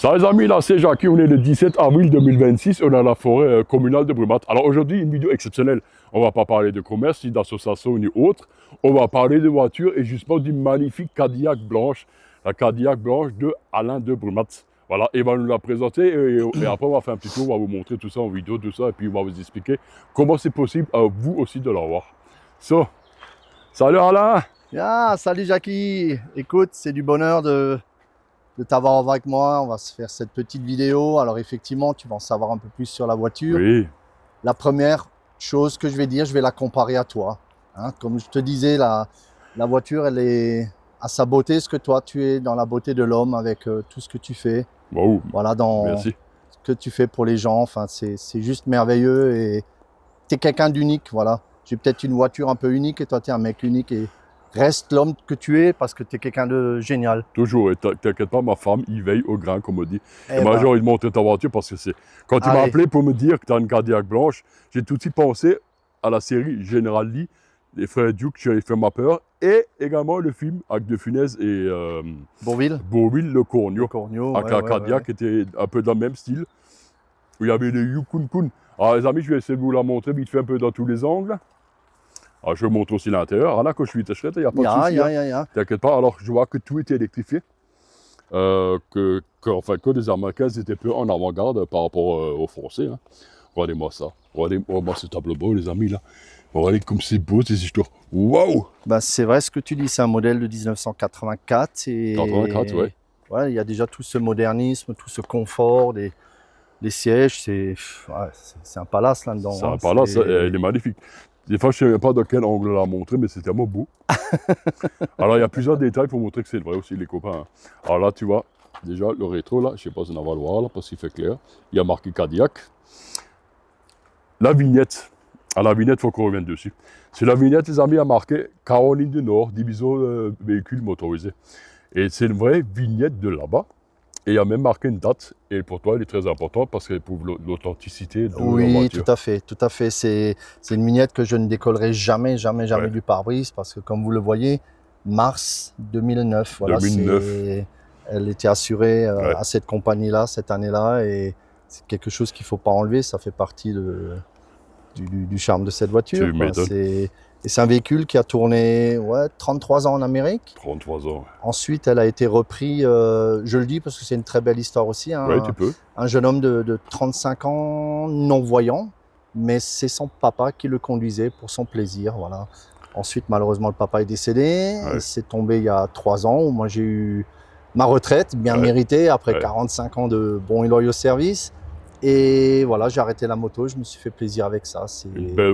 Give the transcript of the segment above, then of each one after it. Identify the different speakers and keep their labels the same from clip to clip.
Speaker 1: Ça les amis, là c'est Jackie, on est le 17 avril 2026, on est à la forêt communale de Brumath. Alors aujourd'hui, une vidéo exceptionnelle. On ne va pas parler de commerce, ni d'association, ni autre. On va parler de voiture et justement d'une magnifique Cadillac blanche. La Cadillac blanche de Alain de Brumath. Voilà, il va nous la présenter et après on va faire un petit tour, on va vous montrer tout ça en vidéo, tout ça, et puis on va vous expliquer comment c'est possible à vous aussi de l'avoir. So, salut Alain!
Speaker 2: Ah, salut Jackie. Écoute, c'est du bonheur de t'avoir avec moi. On va se faire cette petite vidéo. Alors effectivement, tu vas en savoir un peu plus sur la voiture.
Speaker 1: Oui.
Speaker 2: La première chose que je vais dire, je vais la comparer à toi. Hein, comme je te disais, la voiture, elle est à sa beauté, ce que toi, tu es dans la beauté de l'homme avec tout ce que tu fais.
Speaker 1: Wow.
Speaker 2: Voilà, dans
Speaker 1: Merci.
Speaker 2: ce que tu fais pour les gens. Enfin, c'est juste merveilleux et tu es quelqu'un d'unique. Voilà. J'ai peut-être une voiture un peu unique et toi, tu es un mec unique et reste l'homme que tu es parce que tu es quelqu'un de génial.
Speaker 1: Toujours, et t'inquiète pas, ma femme, il veille au grain, comme on dit.
Speaker 2: Eh
Speaker 1: Et moi,
Speaker 2: ben,
Speaker 1: j'ai envie de montrer ta voiture parce que c'est. Quand tu m'as
Speaker 2: allez.
Speaker 1: appelé pour me dire que tu as une Cadillac blanche, j'ai tout de suite pensé à la série General Lee, les frères Duke, qui fait ma peur, et également le film avec De Funès et
Speaker 2: Bourville,
Speaker 1: Bourville, le Cornio.
Speaker 2: Cornio,
Speaker 1: Avec
Speaker 2: ouais,
Speaker 1: la
Speaker 2: ouais,
Speaker 1: Cadillac qui était un peu dans le même style, où il y avait les Yukon Kun. Alors, les amis, je vais essayer de vous la montrer vite fait un peu dans tous les angles. Alors, je vous montre aussi l'intérieur. Ah là, quand je suis tâcherette, il n'y a pas de souci.
Speaker 2: ya.
Speaker 1: T'inquiète pas. Alors, je vois que tout était électrifié. Que les Américains étaient peu en avant-garde par rapport aux Français. Hein. Regardez-moi ça. Regardez-moi ce tableau beau, les amis, là. Regardez comme c'est beau, ces histoires. Waouh!
Speaker 2: Bah, c'est vrai ce que tu dis, c'est un modèle de 1984. Et
Speaker 1: 84, ouais.
Speaker 2: Ouais, il y a déjà tout ce modernisme, tout ce confort, les sièges, c'est un palace là-dedans.
Speaker 1: C'est
Speaker 2: Hein,
Speaker 1: un palace, il est magnifique. Des fois, je ne sais pas dans quel angle la montrer, mais c'est tellement beau. Alors, il y a plusieurs détails pour montrer que c'est vrai aussi, les copains. Hein. Alors là, tu vois, déjà, le rétro, là, je ne sais pas si on va le voir, là, parce qu'il fait clair. Il y a marqué Cadillac. La vignette. À la vignette, il faut qu'on revienne dessus. Sur la vignette, les amis, il y a marqué Caroline du Nord, division véhicules motorisés. Et c'est une vraie vignette de là-bas. Et il y a même marqué une date. Et pour toi, elle est très importante parce qu'elle prouve l'authenticité de la
Speaker 2: Oui,
Speaker 1: voiture.
Speaker 2: tout à fait, tout à fait. C'est une vignette que je ne décollerai jamais
Speaker 1: Ouais.
Speaker 2: du pare-brise parce que comme vous le voyez, mars 2009, voilà,
Speaker 1: 2009.
Speaker 2: elle était assurée
Speaker 1: Ouais.
Speaker 2: à cette compagnie-là, cette année-là, et c'est quelque chose qu'il ne faut pas enlever, ça fait partie du charme de cette voiture.
Speaker 1: Tu m'étonnes.
Speaker 2: Et c'est un véhicule qui a tourné 33 ans en Amérique.
Speaker 1: 33 ans.
Speaker 2: Ensuite, elle a été reprise, je le dis parce que c'est une très belle histoire aussi, hein,
Speaker 1: Ouais, tu peux.
Speaker 2: un jeune homme de 35 ans, non-voyant, mais c'est son papa qui le conduisait pour son plaisir. Voilà. Ensuite, malheureusement, le papa est décédé.
Speaker 1: Ouais.
Speaker 2: C'est tombé il y a 3 ans où moi j'ai eu ma retraite, bien méritée, après 45 ans de bons et loyaux services. Et voilà, j'ai arrêté la moto, je me suis fait plaisir avec ça.
Speaker 1: Une belle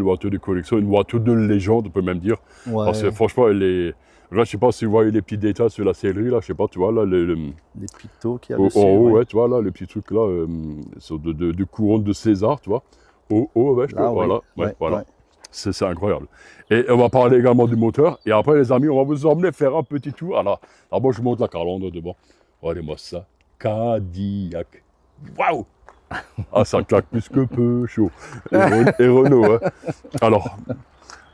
Speaker 1: voiture de collection, une voiture de légende, on peut même dire.
Speaker 2: Ouais.
Speaker 1: Parce que franchement, elle est. Là, je sais pas si vous voyez les petits détails sur la sellerie, là, je sais pas, tu vois, là,
Speaker 2: Les pitos qu'il y a
Speaker 1: en
Speaker 2: dessus.
Speaker 1: haut, ouais, tu vois, là, les petits trucs là, de couronne de César, tu vois. Au haut, ouais,
Speaker 2: Là,
Speaker 1: voilà,
Speaker 2: ouais,
Speaker 1: voilà.
Speaker 2: ouais.
Speaker 1: C'est incroyable. Et on va parler également du moteur. Et après, les amis, on va vous emmener faire un petit tour. Alors, d'abord, je vous montre la calandre devant. Regardez-moi ça. Cadillac. Waouh! Ah, ça claque plus que peu, chaud. Et Renault, hein. Alors,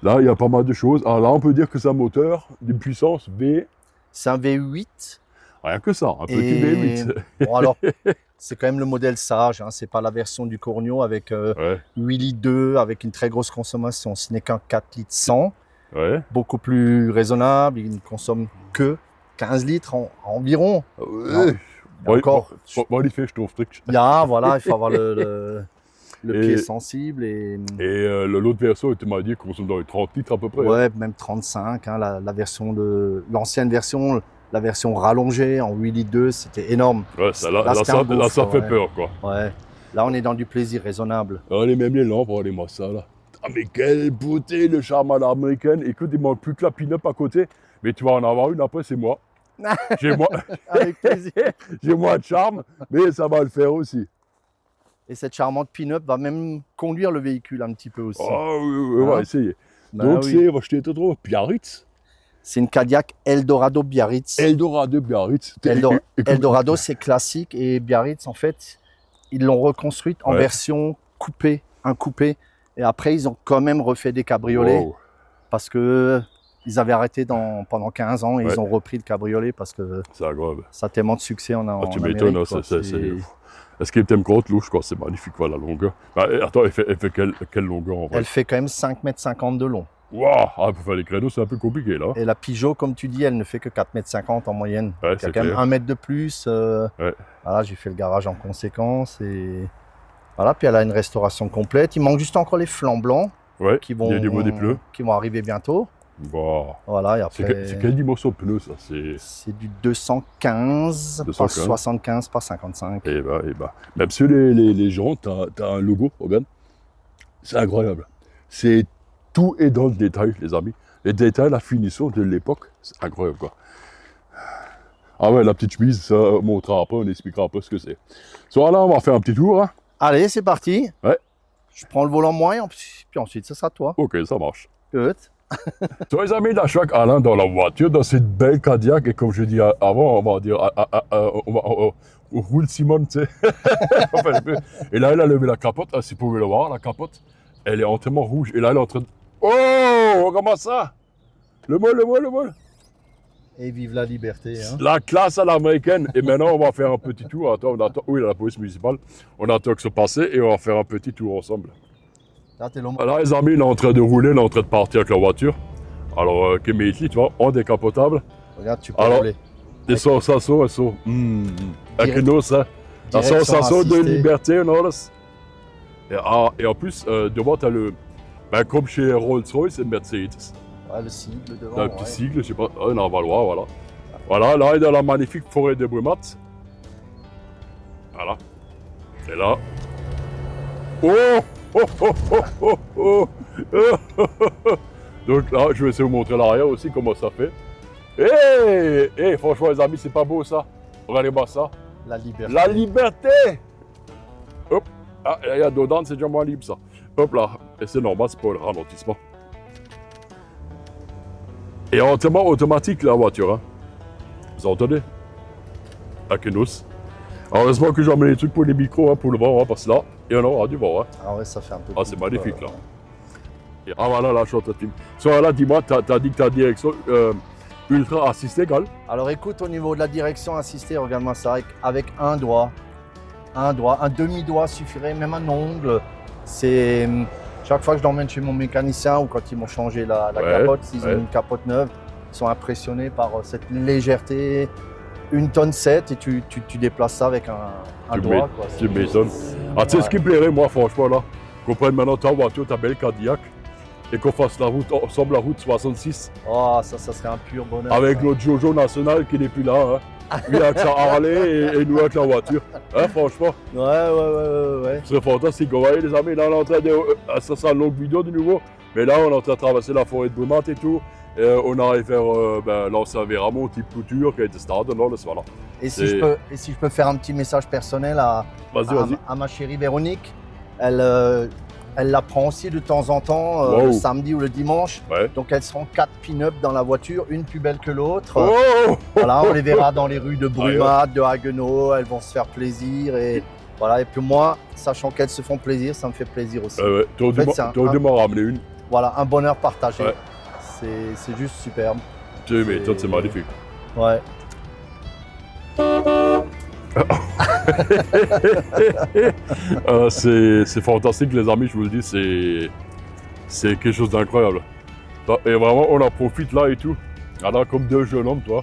Speaker 1: là, il y a pas mal de choses. Alors là, on peut dire que c'est un moteur d'une puissance V.
Speaker 2: C'est un V8.
Speaker 1: Rien que ça, un petit V8.
Speaker 2: Bon, alors, c'est quand même le modèle sage, hein, c'est pas la version du Cornio avec 8 litres 2, avec une très grosse consommation. Ce n'est qu'un 4 litres 100, beaucoup plus raisonnable, il ne consomme que 15 litres environ.
Speaker 1: Encore, il fait, je trouve, strict.
Speaker 2: Voilà, il faut avoir le pied sensible. Et
Speaker 1: l'autre version, tu m'as dit, consomme dans les 30 litres à peu près.
Speaker 2: Ouais, même 35, hein, la version l'ancienne version, la version rallongée en 8 litres 2, c'était énorme.
Speaker 1: Ouais, là, ça fait peur, quoi.
Speaker 2: Ouais. Là, on est dans du plaisir raisonnable.
Speaker 1: Allez, même les lampes, regardez-moi ça, là. Ah, mais quelle beauté, le charme à l'américaine. Écoute, il manque plus que la pin-up à côté. Mais tu vas en avoir une après, c'est moi.
Speaker 2: Avec plaisir.
Speaker 1: J'ai moins de charme, mais ça va le faire aussi.
Speaker 2: Et cette charmante pin-up va même conduire le véhicule un petit peu aussi.
Speaker 1: Oh, oui, on va essayer. Donc,
Speaker 2: oui.
Speaker 1: c'est, je t'ai trop, Biarritz.
Speaker 2: C'est une Cadillac Eldorado Biarritz.
Speaker 1: Eldorado Biarritz.
Speaker 2: Eldorado, c'est classique. Et Biarritz, en fait, ils l'ont reconstruite en version coupée, un coupé. Et après, ils ont quand même refait des cabriolets. Wow. Parce que ils avaient arrêté pendant 15 ans et ils ont repris le cabriolet parce que ça a tellement de succès en Amérique.
Speaker 1: Tu m'étonnes, est-ce qu'il t'aime compte, je crois, c'est magnifique, voilà, la longueur. Bah, attends, elle fait quelle longueur en vrai?
Speaker 2: Elle fait quand même 5,50 m de long.
Speaker 1: Waouh, pour faire les créneaux, c'est un peu compliqué là.
Speaker 2: Et la Pigeot, comme tu dis, elle ne fait que 4,50 m en moyenne.
Speaker 1: Ouais,
Speaker 2: il y a quand même 1 mètre de plus. Voilà, j'ai fait le garage en conséquence. Et voilà, puis elle a une restauration complète. Il manque juste encore les flancs blancs qui vont arriver bientôt.
Speaker 1: Wow.
Speaker 2: Voilà, et après,
Speaker 1: c'est quelle dimension de pneu ça?
Speaker 2: C'est du 215 par 75 par 55.
Speaker 1: Et bah. Même sur les jantes, t'as un logo, regarde. C'est incroyable. Tout est dans le détail, les amis. Les détails, la finition de l'époque, c'est incroyable, quoi. Ah ouais, la petite chemise, ça montrera après, on expliquera un peu ce que c'est. So, là, on va faire un petit tour. Hein.
Speaker 2: Allez, c'est parti.
Speaker 1: Ouais.
Speaker 2: Je prends le volant moi, puis ensuite, ce sera toi.
Speaker 1: Ok, ça marche.
Speaker 2: Good.
Speaker 1: So, les amis, là, je suis avec Alain dans la voiture, dans cette belle Cadillac. Et comme je dis avant, on va dire, on roule Simone, tu sais. Et là, elle a levé la capote. Ah, si vous pouvez le voir, la capote, elle est entièrement rouge. Et là, elle est en train de... Oh, comment ça? Le moule.
Speaker 2: Et vive la liberté. Hein.
Speaker 1: La classe à l'américaine. Et maintenant, on va faire un petit tour. Attends, on attend. Oui, la police municipale. On attend que ça passe et on va faire un petit tour ensemble. Là, les amis, il est en train de rouler, il est en train de partir avec la voiture. Alors, Kemetli, tu vois, en décapotable.
Speaker 2: Regarde, tu peux rouler.
Speaker 1: Et ça saute. Avec une os, ça. Ça saute de liberté, on et en plus, devant, tu as le... Ben, comme chez Rolls-Royce et Mercedes.
Speaker 2: Ouais, le sigle devant.
Speaker 1: Un petit sigle, je sais pas, un Valois, voilà. Voilà, là, il est dans la magnifique forêt de Brumath. Voilà. Et là... Donc là, je vais essayer de vous montrer l'arrière aussi, comment ça fait. Hey, franchement, les amis, c'est pas beau, ça. Regardez-moi ça.
Speaker 2: La liberté.
Speaker 1: La liberté. Hop. Ah, il y a dedans, c'est déjà moins libre, ça. Hop là. Et c'est normal, c'est pas le ralentissement. Et entièrement automatique, la voiture. Hein. Vous entendez? Akenos. Alors, heureusement que j'ai emmené les trucs pour les micros, hein, pour le vent, hein, parce que là, il y en aura du vent. Hein.
Speaker 2: Ah ouais, ça fait un peu...
Speaker 1: Ah, c'est magnifique, là. Et, ah, voilà, là, je suis en train de filmer. So, là, dis-moi, t'as dit que ta direction ultra assistée, Gal?
Speaker 2: Alors, écoute, au niveau de la direction assistée, regarde-moi ça, avec un doigt, un demi-doigt suffirait, même un ongle. C'est... Chaque fois que je l'emmène chez mon mécanicien ou quand ils m'ont changé la capote, s'ils ont une capote neuve, ils sont impressionnés par cette légèreté. 1,7 tonne et tu déplaces ça avec un doigt.
Speaker 1: Tu m'étonnes. Ah, tu sais ce qui me plairait, moi, franchement, là, qu'on prenne maintenant ta voiture, ta belle Cadillac, et qu'on fasse la route, ensemble la route 66.
Speaker 2: Oh, ça serait un pur bonheur.
Speaker 1: Avec l'autre Jojo national qui n'est plus là, hein. Lui avec sa Harley et nous avec la voiture. Hein, franchement.
Speaker 2: Ouais.
Speaker 1: Ce serait fantastique. Vous voyez, les amis, là, on est en train de... ça sera une longue vidéo de nouveau. Mais là, on est en train de traverser la forêt de Brumath et tout. On arrive vers l'ancien Véramont, type couture, qui a été starté. Voilà.
Speaker 2: Et si je peux faire un petit message personnel à ma chérie Véronique, elle la prend aussi de temps en temps, le samedi ou le dimanche. Ouais. Donc elles seront 4 pin-up dans la voiture, une plus belle que l'autre. Voilà, on les verra dans les rues de Brumath, de Haguenau, elles vont se faire plaisir. Et voilà, et puis moi, sachant qu'elles se font plaisir, ça me fait plaisir aussi.
Speaker 1: Tu aurais dû m'en ramener une.
Speaker 2: Voilà, un bonheur partagé. Ouais. C'est juste superbe.
Speaker 1: Tu m'étonnes, c'est magnifique.
Speaker 2: Ouais.
Speaker 1: C'est fantastique, les amis, je vous le dis, c'est quelque chose d'incroyable. Et vraiment, on en profite là et tout. Alors, comme deux jeunes hommes, toi.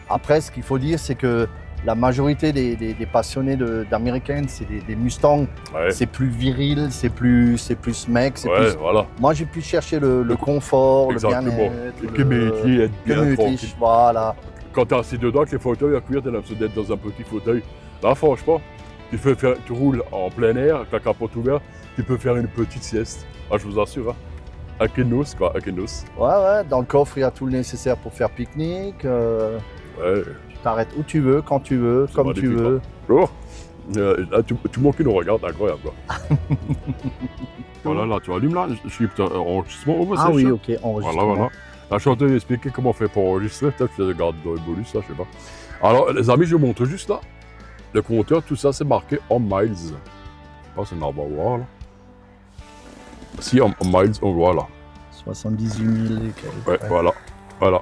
Speaker 2: Après, ce qu'il faut dire, c'est que la majorité des passionnés d'américaines, c'est des Mustangs. Ouais. C'est plus viril, c'est plus mec.
Speaker 1: Voilà.
Speaker 2: Moi, j'ai pu chercher le confort, le bien-être.
Speaker 1: Le bien tranquille.
Speaker 2: Voilà.
Speaker 1: Quand tu es assis dedans avec les fauteuils à cuir, tu as l'impression d'être dans un petit fauteuil. Là, franchement, tu roules en plein air avec la capote ouverte, tu peux faire une petite sieste. Ah, je vous assure, hein. Akenos, quoi, Akenos.
Speaker 2: Ouais, dans le coffre, il y a tout le nécessaire pour faire pique-nique.
Speaker 1: Ouais.
Speaker 2: Tu t'arrêtes où tu veux, quand tu veux, comme tu veux.
Speaker 1: Oh. Là, tu manques une regarde, incroyable, quoi. Voilà, là, tu allumes là, je suis enregistrement.
Speaker 2: Ah oui, ok, enregistrement.
Speaker 1: Voilà. Là, je suis en train d'expliquer comment on fait pour enregistrer. Peut-être que je regarde dans les bonus, là, je sais pas. Alors, les amis, je vous montre juste là. Le compteur, tout ça, c'est marqué en miles. Je pense qu'on va voir, là. Si, en miles, on voit là.
Speaker 2: 78 000 et quelques.
Speaker 1: Ouais, voilà. Voilà.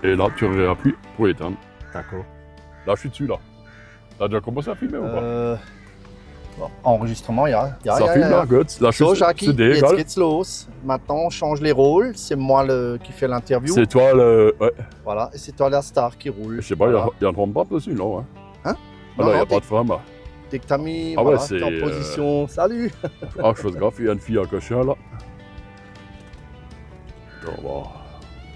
Speaker 1: Et là, tu réappuies pour éteindre.
Speaker 2: D'accord.
Speaker 1: Là, je suis dessus, là. T'as déjà commencé à filmer ou pas?
Speaker 2: Bon, enregistrement,
Speaker 1: Ça filme, là, good. Là, je
Speaker 2: So,
Speaker 1: suis
Speaker 2: Jackie,
Speaker 1: sur des
Speaker 2: jetzt
Speaker 1: écoles.
Speaker 2: geht's los. Maintenant, on change les rôles. C'est moi qui fais l'interview.
Speaker 1: C'est toi le... Ouais.
Speaker 2: Voilà, et c'est toi la star qui roule.
Speaker 1: Je sais pas, il
Speaker 2: Voilà.
Speaker 1: y a un trompe dessus, non? Hein?
Speaker 2: Hein?
Speaker 1: Ah, non, il n'y a pas de femme, là.
Speaker 2: Dès que t'as mis,
Speaker 1: Ah
Speaker 2: voilà,
Speaker 1: ouais,
Speaker 2: t'es en position. Salut.
Speaker 1: Ah, je fais gaffe, il y a une fille en cochon, là. Bon,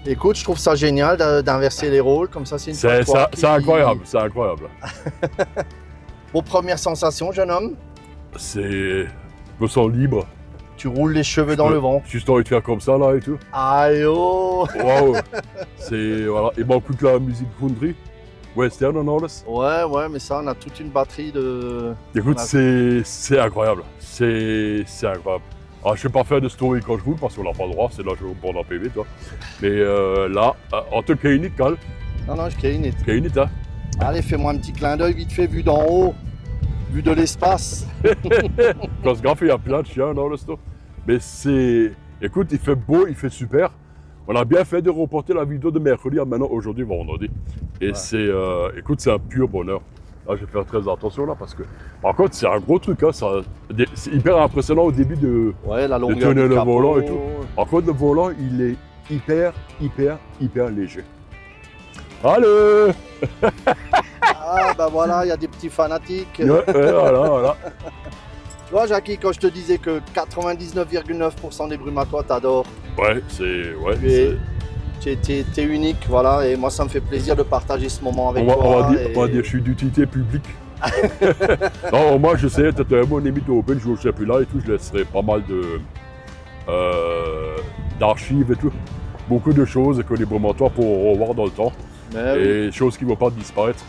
Speaker 2: Écoute, je trouve ça génial d'inverser les rôles. Comme ça, c'est une fois toi qui-
Speaker 1: c'est incroyable, c'est incroyable.
Speaker 2: Vos premières sensations, jeune homme?
Speaker 1: C'est... Je me sens libre.
Speaker 2: Tu roules les cheveux dans le vent.
Speaker 1: Juste envie de faire comme ça, là, et tout.
Speaker 2: Aïe oh.
Speaker 1: Waouh. C'est... Voilà. Il manque plus que la musique country. Western, on a.
Speaker 2: Ouais, mais ça, on a toute une batterie de...
Speaker 1: Écoute,
Speaker 2: Ouais.
Speaker 1: c'est incroyable. C'est incroyable. Alors, je ne vais pas faire de story quand je roule parce qu'on n'a pas le droit, c'est là que je vais prendre un PV, toi. Mais là, en tout cas, Carl.
Speaker 2: Non, je crée une nette.
Speaker 1: Kainit, hein.
Speaker 2: Allez, fais-moi un petit clin d'œil vite fait, vu d'en haut, vu de l'espace.
Speaker 1: Parce qu'en fait, il y a plein de chiens dans le store. Mais c'est... Écoute, il fait beau, il fait super. On a bien fait de reporter la vidéo de mercredi à maintenant, aujourd'hui, vendredi. Et c'est... écoute, c'est un pur bonheur. Là, je vais faire très attention, là, parce que... Par contre, c'est un gros truc, hein. C'est hyper impressionnant au début de...
Speaker 2: Ouais, la
Speaker 1: de
Speaker 2: longueur
Speaker 1: tourner
Speaker 2: du
Speaker 1: le
Speaker 2: capot.
Speaker 1: volant et tout. Par contre, le volant, il est hyper léger. Allô.
Speaker 2: Ah, bah voilà, il y a des petits fanatiques.
Speaker 1: Ouais, voilà.
Speaker 2: Tu vois, Jackie, quand je te disais que 99,9% des brumatoires t'adorent,
Speaker 1: Ouais, c'est... Ouais,
Speaker 2: t'es unique, voilà, et moi, ça me fait plaisir de partager ce moment avec toi.
Speaker 1: on va dire, je suis d'utilité publique. Non, moi, je sais, t'es mon ami d'Open, je ne sais plus là et tout, je laisserai pas mal d'archives et tout. Beaucoup de choses que les brumatoires pourront revoir dans le temps.
Speaker 2: Mais
Speaker 1: Et
Speaker 2: oui.
Speaker 1: choses qui ne vont pas disparaître.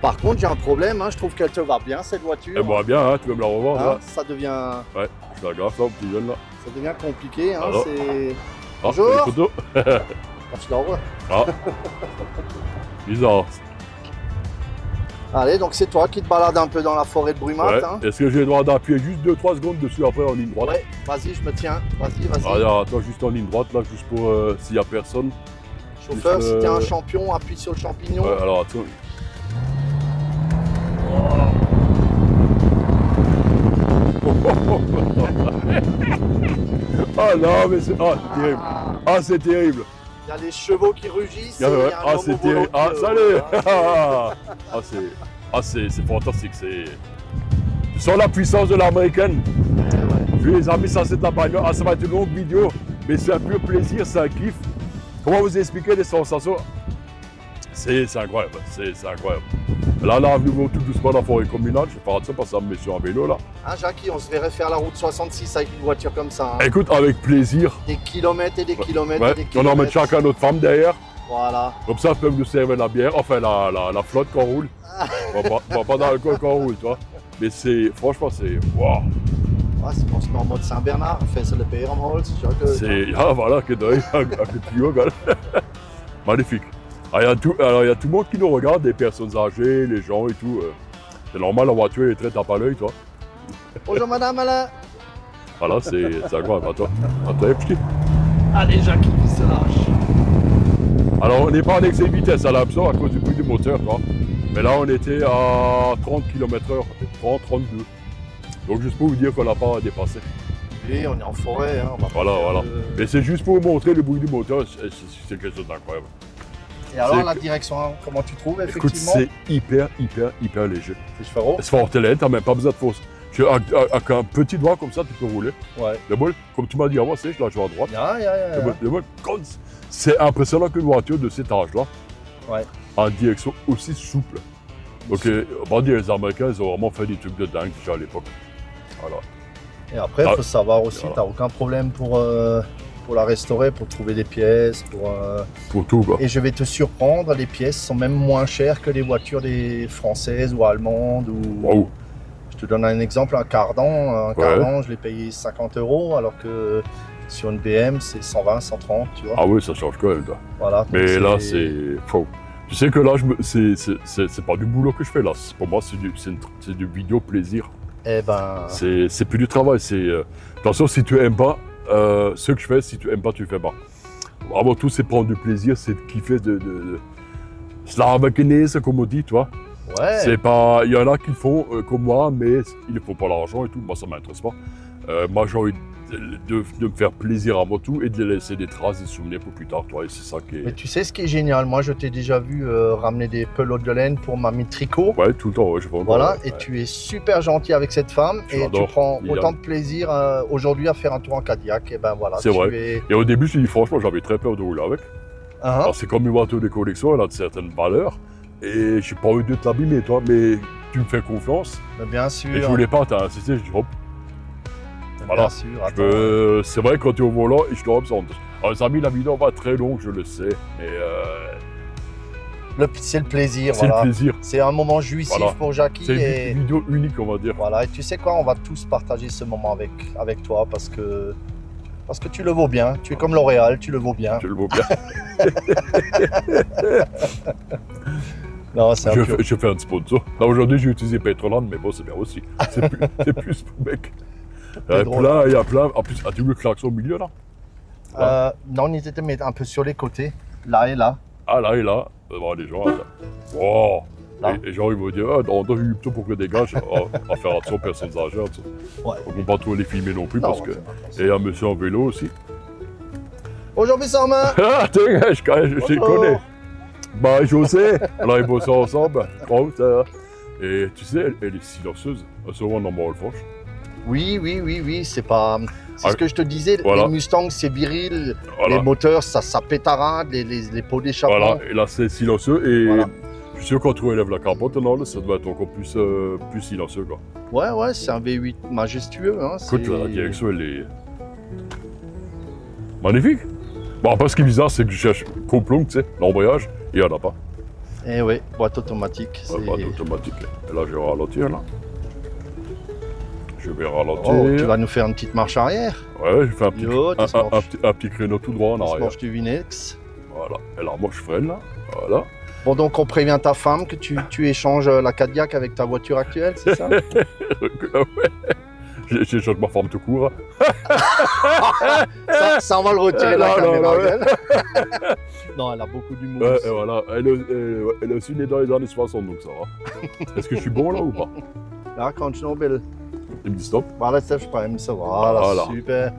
Speaker 2: Par contre, j'ai un problème, hein, je trouve qu'elle te va bien, cette voiture.
Speaker 1: Elle va bien, hein, tu veux me la revoir,
Speaker 2: Hein,
Speaker 1: là?
Speaker 2: ça devient
Speaker 1: Je la graffe, là, au petit jeune, là.
Speaker 2: compliqué, hein,
Speaker 1: Alors.
Speaker 2: c'est...
Speaker 1: Ah,
Speaker 2: Bonjour.
Speaker 1: les photos.
Speaker 2: Quand je la revois.
Speaker 1: Ah. Bizarre.
Speaker 2: Allez, donc c'est toi qui te balades un peu dans la forêt de Brumat.
Speaker 1: Ouais.
Speaker 2: Hein.
Speaker 1: Est-ce que j'ai le droit d'appuyer juste 2-3 secondes dessus après en ligne droite?
Speaker 2: Ouais, vas-y, je me tiens. Vas-y.
Speaker 1: Ah, attends, juste en ligne droite, là, juste pour s'il n'y a personne.
Speaker 2: Chauffeur,
Speaker 1: juste,
Speaker 2: si t'es un champion, appuie sur le champignon.
Speaker 1: Ouais, alors attends. Ah non, mais c'est terrible. Ah, c'est terrible.
Speaker 2: Il y a les chevaux qui rugissent.
Speaker 1: Ah,
Speaker 2: et il y
Speaker 1: ouais.
Speaker 2: a un
Speaker 1: Ah,
Speaker 2: homme
Speaker 1: c'est
Speaker 2: au volant
Speaker 1: terrible. Ah,
Speaker 2: qui,
Speaker 1: salut. C'est fantastique. Tu sens la puissance de l'américaine. Je vais les amis, ça c'est de la bagnole. Ah, ça va être une longue vidéo, mais c'est un pur plaisir, c'est un kiff. Comment vous expliquer les sensations? C'est incroyable, c'est incroyable. Là, venez tout doucement dans la forêt communale. Je vais faire ça parce que ça me met sur un vélo là.
Speaker 2: Hein, Jackie, on se verrait faire la route 66 avec une voiture comme ça. Hein.
Speaker 1: Écoute, avec plaisir.
Speaker 2: Des kilomètres et des kilomètres
Speaker 1: Ouais.
Speaker 2: et des
Speaker 1: On
Speaker 2: kilomètres.
Speaker 1: emmène chacun notre femme derrière.
Speaker 2: Voilà.
Speaker 1: Comme ça, ils peuvent nous servir la bière, enfin la flotte qu'on roule. On va pas dans l'alcool qu'on roule, toi. Mais franchement, c'est... Waouh.
Speaker 2: Ouais, c'est qu'on se met en mode Saint-Bernard, on fait ça le pays en Holz.
Speaker 1: C'est... Ah, voilà, que d'œil, un tuyau, gars. Magnifique. Alors, il y a tout le monde qui nous regarde, des personnes âgées, les gens et tout. C'est normal, la voiture est très tape à l'œil, toi.
Speaker 2: Bonjour madame, Alain.
Speaker 1: Voilà, c'est incroyable. Attends, petit.
Speaker 2: Allez, Jackie, qui se lâche.
Speaker 1: Alors, on n'est pas en excès de vitesse à l'absent à cause du bruit du moteur, quoi. Mais là, on était à 30 km/h, 30, 32. Donc, juste pour vous dire qu'on n'a pas dépassé.
Speaker 2: Oui, on est en forêt. Hein, on va
Speaker 1: Voilà. Mais c'est juste pour vous montrer le bruit du moteur, c'est quelque chose d'incroyable.
Speaker 2: Et alors, la direction, comment tu trouves, effectivement?
Speaker 1: Écoute, c'est hyper léger.
Speaker 2: C'est chevaux.
Speaker 1: C'est fort télé, t'as même pas besoin de force. Avec un petit doigt comme ça, tu peux rouler.
Speaker 2: Ouais.
Speaker 1: Le bol, comme tu m'as dit avant, c'est je la joue à droite. Le bol, c'est impressionnant qu'une voiture de cet âge-là, en direction aussi souple. Donc, on va dire, les Américains, ils ont vraiment fait des trucs de dingue déjà à l'époque. Voilà.
Speaker 2: Et après, il faut savoir aussi, t'as aucun problème pour la restaurer, pour trouver des pièces,
Speaker 1: pour tout, quoi.
Speaker 2: Et je vais te surprendre, les pièces sont même moins chères que les voitures des françaises ou allemandes.
Speaker 1: Wow.
Speaker 2: Je te donne un exemple, un cardan. Un cardan, je l'ai payé 50 €, alors que sur une BM, c'est 120, 130, tu vois.
Speaker 1: Ah oui, ça change quand même, toi.
Speaker 2: Voilà.
Speaker 1: Mais là, c'est faux. Tu sais que là, c'est pas du boulot que je fais, là. Pour moi, c'est du vidéo plaisir.
Speaker 2: Eh ben...
Speaker 1: C'est plus du travail. Attention, si tu aimes pas, ce que je fais, si tu aimes pas, tu fais pas. Avant tout, c'est prendre du plaisir, c'est de kiffer, de se la ravaquiner, comme on dit, tu vois.
Speaker 2: Ouais.
Speaker 1: C'est pas, il y en a qui le font comme moi, mais ils ne font pas l'argent et tout. Moi, ça m'intéresse pas. Moi, j'ai envie de me faire plaisir avant tout et de laisser des traces, des souvenirs pour plus tard, toi. Et c'est ça qui est.
Speaker 2: Mais tu sais ce qui est génial, moi je t'ai déjà vu ramener des pelotes de laine pour Mamie Tricot.
Speaker 1: Ouais, tout le temps, ouais, je pense.
Speaker 2: Voilà,
Speaker 1: ouais.
Speaker 2: et tu es super gentil avec cette femme et tu prends autant de plaisir aujourd'hui à faire un tour en Cadillac. Et ben voilà.
Speaker 1: C'est vrai. Et au début, je dis franchement, j'avais très peur de rouler avec. Alors, c'est comme une voiture de collection, elle a de certaines valeurs. Et j'ai pas envie de te l'abîmer, toi, mais tu me fais confiance.
Speaker 2: Mais bien sûr.
Speaker 1: Et je voulais pas, t'as insisté, je dis hop.
Speaker 2: Voilà. Bien sûr.
Speaker 1: C'est vrai, quand tu es au volant, et je te représente. Alors, les amis, la vidéo va très longue, je le sais, mais.
Speaker 2: C'est le plaisir.
Speaker 1: C'est le plaisir.
Speaker 2: C'est un moment jouissif pour Jackie.
Speaker 1: C'est une vidéo unique, on va dire.
Speaker 2: Voilà, et tu sais quoi, on va tous partager ce moment avec toi parce que tu le vaux bien. Tu es comme L'Oréal, tu le vaux bien.
Speaker 1: Tu le vaux bien.
Speaker 2: Non, c'est
Speaker 1: je fais un sponsor. Là, aujourd'hui, j'ai utilisé Petroland, mais bon, c'est bien aussi. C'est plus pour mec. Il y a plein. En plus, as-tu vu le klaxon au milieu, là?
Speaker 2: Non, on était mais un peu sur les côtés, là et là.
Speaker 1: Ah, là et là. Bon, les gens, wow. Les gens, ils vont dire, on doit eu plutôt pour que des gars, à faire attention aux personnes âgées.
Speaker 2: Ouais.
Speaker 1: On ne peut pas trop les filmer non plus, parce que. Et un monsieur en vélo aussi.
Speaker 2: Bonjour, Bissarmin.
Speaker 1: Ah, je connais. Bah, José, alors ils bossent ensemble. Et tu sais, elle est silencieuse. Souvent dans Montfranche.
Speaker 2: Oui, c'est pas. C'est ce que je te disais, les Mustangs c'est viril, les moteurs ça pétarade, les pots d'échappement.
Speaker 1: Voilà, et là c'est silencieux et je suis sûr quand tu relèves la capote, non, ça doit être encore plus silencieux quoi.
Speaker 2: Ouais, c'est un V8 majestueux. Hein,
Speaker 1: écoute, la direction elle est magnifique. Bon, après ce qui est bizarre c'est que je cherche complot, tu sais, l'embrayage, et il n'y en a pas.
Speaker 2: Eh oui, boîte automatique.
Speaker 1: Boîte automatique. Et là je vais ralentir là. Je vais ralentir.
Speaker 2: Oh, tu vas nous faire une petite marche arrière.
Speaker 1: Ouais, je fais un petit créneau tout droit en arrière.
Speaker 2: Du Vinex.
Speaker 1: Voilà. Et là, moi, je freine là. Voilà.
Speaker 2: Bon, donc on prévient ta femme que tu échanges la Cadillac avec ta voiture actuelle, c'est ça?
Speaker 1: Ouais. J'échange ma femme tout court.
Speaker 2: ça, on va le retirer de la caméra. Non, elle a beaucoup d'humour.
Speaker 1: Ouais, voilà. Elle est aussi née dans les années 60, donc ça va. Est-ce que je suis bon là ou pas?
Speaker 2: Là, quand Schnobel.
Speaker 1: Il me dit stop.
Speaker 2: Voilà, c'est ça. Voilà, super.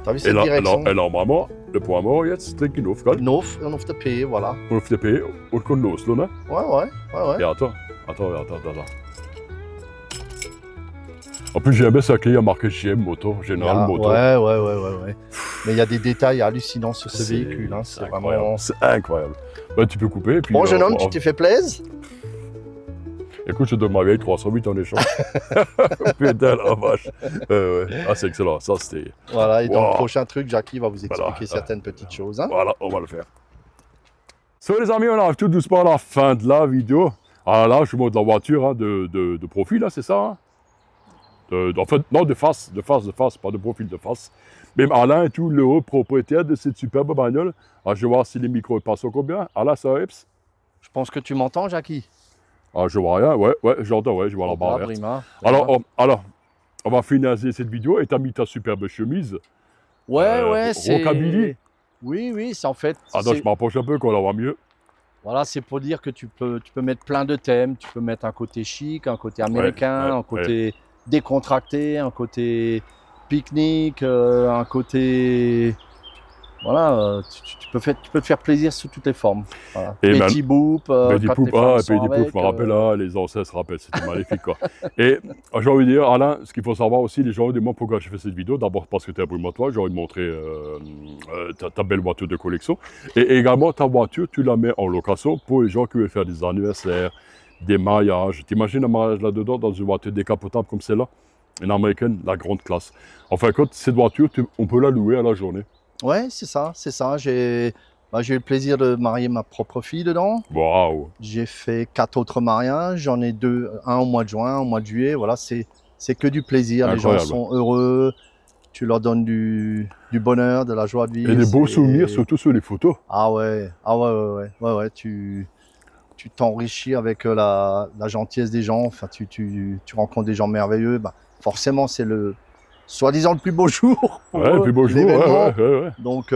Speaker 2: T'as vu cette direction?
Speaker 1: En normalement, le point mort, jetzt trinken auf, gell?
Speaker 2: Auf der P, voilà.
Speaker 1: Auf der P und können los, ne?
Speaker 2: Ouais.
Speaker 1: Et attends. En plus, j'aime bien sa clé, il y a marqué GM Moto, General Moto.
Speaker 2: Ouais. Mais il y a des détails hallucinants sur ce véhicule. Hein. C'est vraiment.
Speaker 1: C'est incroyable. Ben, tu peux couper. Et puis,
Speaker 2: bon, jeune homme, tu t'es fait plaisir?
Speaker 1: Écoute, je te donne ma vieille 308 en échange. Putain, la vache. Ah, c'est excellent. Ça, c'était.
Speaker 2: Voilà, et dans le prochain truc, Jackie va vous expliquer certaines petites choses. Hein.
Speaker 1: Voilà, on va le faire. So, les amis, on arrive tout doucement à la fin de la vidéo. Alors là, je vous montre la voiture hein, de profil, là, c'est ça hein? En fait, non, de face, pas de profil, de face. Même Alain et tout, le propriétaire de cette superbe bagnole. Alors, je vais voir si les micros passent encore bien. Alain, ça va, Eps?
Speaker 2: Je pense que tu m'entends, Jackie.
Speaker 1: Ah, je vois rien, ouais, j'entends, je vois la barrière. Alors, on va finaliser cette vidéo et t'as mis ta superbe chemise.
Speaker 2: Ouais, c'est...
Speaker 1: Rockabilly.
Speaker 2: Oui, c'est en fait...
Speaker 1: Attends, je m'approche un peu qu'on la voit mieux.
Speaker 2: Voilà, c'est pour dire que tu peux mettre plein de thèmes. Tu peux mettre un côté chic, un côté américain, un côté décontracté, un côté pique-nique, un côté... Voilà, tu peux te faire plaisir sous toutes les formes. Voilà. Betty Boop,
Speaker 1: je me rappelle là, les ancêtres se rappellent, c'était magnifique quoi. Et j'ai envie de dire, Alain, ce qu'il faut savoir aussi, les gens me demandent pourquoi j'ai fait cette vidéo. D'abord parce que tu es un bruit toi, j'ai envie de montrer ta belle voiture de collection. Et également, ta voiture, tu la mets en location pour les gens qui veulent faire des anniversaires, des mariages. T'imagines un mariage là-dedans dans une voiture décapotable comme celle-là? Une américaine, la grande classe. Enfin, quand cette voiture, on peut la louer à la journée.
Speaker 2: Ouais, c'est ça. J'ai eu le plaisir de marier ma propre fille dedans.
Speaker 1: Waouh!
Speaker 2: J'ai fait 4 autres mariages. J'en ai 2, un au mois de juin, un au mois de juillet. Voilà, c'est que du plaisir.
Speaker 1: Incroyable.
Speaker 2: Les gens sont heureux. Tu leur donnes du bonheur, de la joie de vivre.
Speaker 1: Et des beaux souvenirs, surtout sur les photos.
Speaker 2: Ah ouais. Tu t'enrichis avec la gentillesse des gens. Enfin, tu rencontres des gens merveilleux. Bah, forcément, c'est le soi-disant le plus beau jour.
Speaker 1: Le plus beau jour, ouais.
Speaker 2: Donc,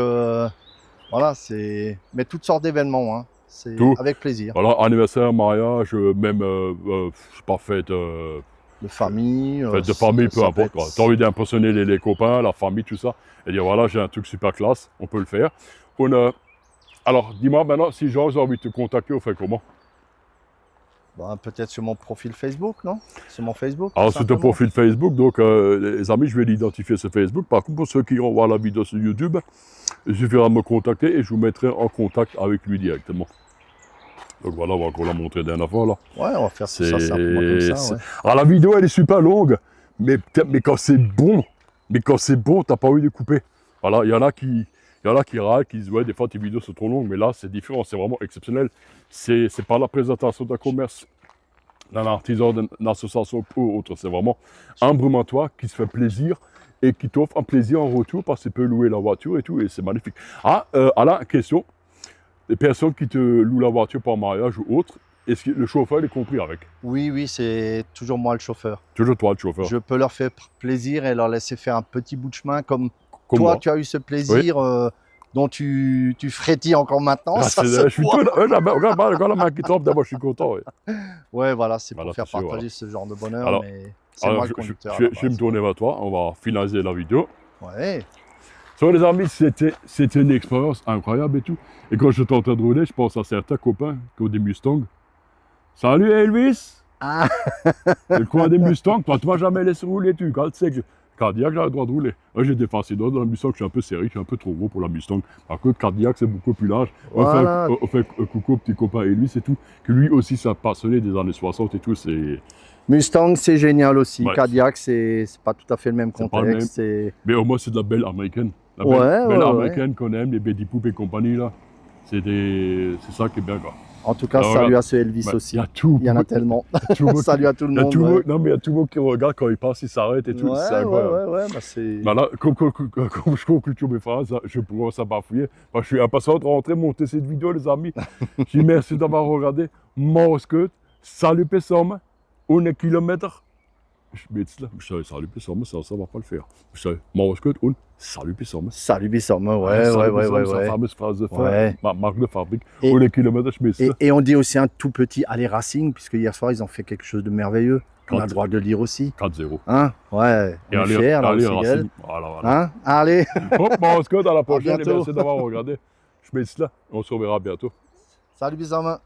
Speaker 2: voilà, c'est... Mais toutes sortes d'événements, hein. C'est avec plaisir.
Speaker 1: Voilà, anniversaire, mariage, même, je sais pas, fête...
Speaker 2: de famille.
Speaker 1: Fête de famille, peu importe. Tu as envie d'impressionner les copains, la famille, tout ça. Et dire, voilà, j'ai un truc super classe, on peut le faire. Alors, dis-moi maintenant, si j'ai envie de te contacter, on fait comment?
Speaker 2: Peut-être sur mon profil Facebook, non? Sur mon Facebook.
Speaker 1: Alors, sur ton profil Facebook, donc, les amis, je vais l'identifier sur Facebook. Par contre, pour ceux qui vont voir la vidéo sur YouTube, il suffira de me contacter et je vous mettrai en contact avec lui directement. Donc voilà, on va encore la montrer dernière fois là.
Speaker 2: Ouais, on va faire ça simplement comme ça. Ouais.
Speaker 1: Alors la vidéo elle est super longue, mais quand c'est bon, t'as pas envie de couper. Voilà, il y en a qui râlent, qui disent ouais, des fois tes vidéos sont trop longues, mais là c'est différent, c'est vraiment exceptionnel. C'est pas la présentation d'un commerce, d'un artisan, d'une association ou autre. C'est vraiment un brumatoire qui se fait plaisir et qui t'offre un plaisir en retour parce qu'il peut louer la voiture et tout, et c'est magnifique. Ah, Alain, question. Les personnes qui te louent la voiture par mariage ou autre, est-ce que le chauffeur est compris avec?
Speaker 2: Oui, c'est toujours moi le chauffeur.
Speaker 1: Toujours toi le chauffeur.
Speaker 2: Je peux leur faire plaisir et leur laisser faire un petit bout de chemin comme toi, moi. Tu as eu ce plaisir dont tu frétilles encore maintenant.
Speaker 1: Je suis tout... Regarde la main qui trempe, d'abord je suis content.
Speaker 2: Ouais, voilà, c'est pour faire partager ce genre de bonheur.
Speaker 1: Alors,
Speaker 2: mais c'est moi le conducteur.
Speaker 1: Je vais me tourner vers toi, on va finaliser la vidéo.
Speaker 2: Ouais.
Speaker 1: So, les amis, c'était une expérience incroyable et tout. Et quand je suis en train de rouler, je pense à certains copains qui ont des Mustangs. Salut Elvis!
Speaker 2: Ah.
Speaker 1: Le coin des Mustangs, toi tu m'as jamais laissé rouler, tu sais que Cadillac, j'ai le droit de rouler. Moi j'ai des fascinants dans la Mustang, je suis un peu serré, je suis un peu trop gros pour la Mustang. Par contre, Cadillac c'est beaucoup plus large.
Speaker 2: Voilà.
Speaker 1: On fait un coucou au petit copain Elvis et tout, que lui aussi s'est passionné des années 60 et tout.
Speaker 2: Mustang c'est génial aussi, Cadillac c'est pas tout à fait le même contexte.
Speaker 1: Mais au moins c'est de la belle américaine. La belle américaine qu'on aime, les Betty Boop et compagnie là. C'est ça qui est bien quoi.
Speaker 2: En tout cas, alors, salut à ce Elvis aussi. Il y en a tellement. Salut à tout le monde.
Speaker 1: Non, mais il y a tout le monde qui regarde quand il passe, il s'arrête et tout. C'est incroyable. Là, comme je conclue mes phrases, je commence à bafouiller. Je suis impatient de rentrer, monter cette vidéo, les amis. Je dis merci d'avoir regardé. Morsket, salut Pessom, 1 kilomètre. Je mets là, je dis salut Pessom, ça va pas le faire. Je dis Morsket, salut Pessom.
Speaker 2: Salut Pessom, ouais.
Speaker 1: C'est la fameuse phrase de fin, ma marque de fabrique. 1 kilomètre, je mets ça.
Speaker 2: Et on dit aussi un tout petit aller Racing, puisque hier soir, ils ont fait quelque chose de merveilleux. On a le droit de le dire aussi.
Speaker 1: 4-0.
Speaker 2: Hein? Ouais, on est fiers, là,
Speaker 1: allez,
Speaker 2: Racing.
Speaker 1: Voilà.
Speaker 2: Hein? Allez.
Speaker 1: Hop, Morsket, à la prochaine, et merci d'avoir regardé. Je mets ça, on se reverra bientôt.
Speaker 2: Salut Pessom.